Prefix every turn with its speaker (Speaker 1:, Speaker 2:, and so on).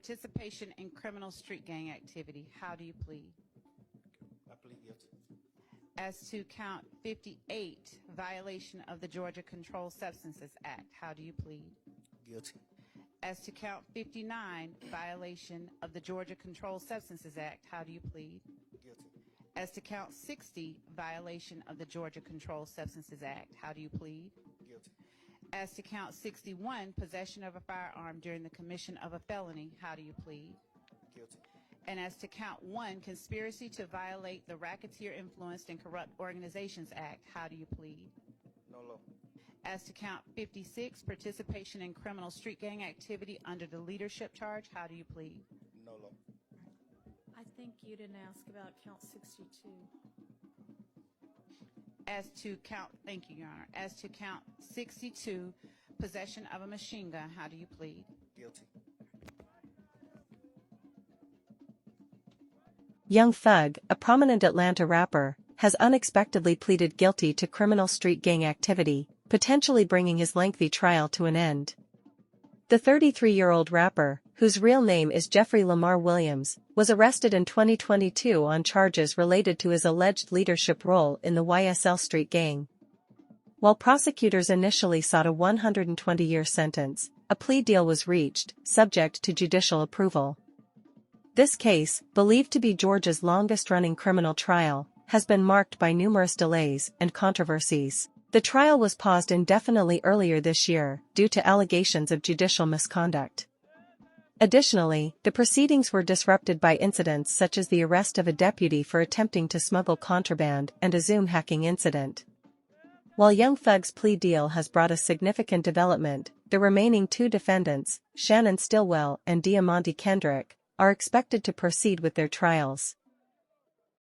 Speaker 1: participation in criminal street gang activity. How do you plead?
Speaker 2: I plead guilty.
Speaker 1: As to count 58, violation of the Georgia Controlled Substances Act. How do you plead?
Speaker 2: Guilty.
Speaker 1: As to count 59, violation of the Georgia Controlled Substances Act. How do you plead?
Speaker 2: Guilty.
Speaker 1: As to count 60, violation of the Georgia Controlled Substances Act. How do you plead?
Speaker 2: Guilty.
Speaker 1: As to count 61, possession of a firearm during the commission of a felony. How do you plead?
Speaker 2: Guilty.
Speaker 1: And as to count 1, conspiracy to violate the Racketeer Influenced and Corrupt Organizations Act. How do you plead?
Speaker 2: No law.
Speaker 1: As to count 56, participation in criminal street gang activity under the leadership charge. How do you plead?
Speaker 2: No law.
Speaker 3: I think you didn't ask about count 62.
Speaker 1: As to count, thank you, Your Honor. As to count 62, possession of a machine gun. How do you plead?
Speaker 2: Guilty.
Speaker 4: Young Thug, a prominent Atlanta rapper, has unexpectedly pleaded guilty to criminal street gang activity, potentially bringing his lengthy trial to an end. The 33-year-old rapper, whose real name is Jeffrey Lamar Williams, was arrested in 2022 on charges related to his alleged leadership role in the YSL street gang. While prosecutors initially sought a 120-year sentence, a plea deal was reached, subject to judicial approval. This case, believed to be Georgia's longest-running criminal trial, has been marked by numerous delays and controversies. The trial was paused indefinitely earlier this year, due to allegations of judicial misconduct. Additionally, the proceedings were disrupted by incidents such as the arrest of a deputy for attempting to smuggle contraband and a Zoom hacking incident. While Young Thug's plea deal has brought a significant development, the remaining 2 defendants, Shannon Stillwell and Diamante Kendrick, are expected to proceed with their trials.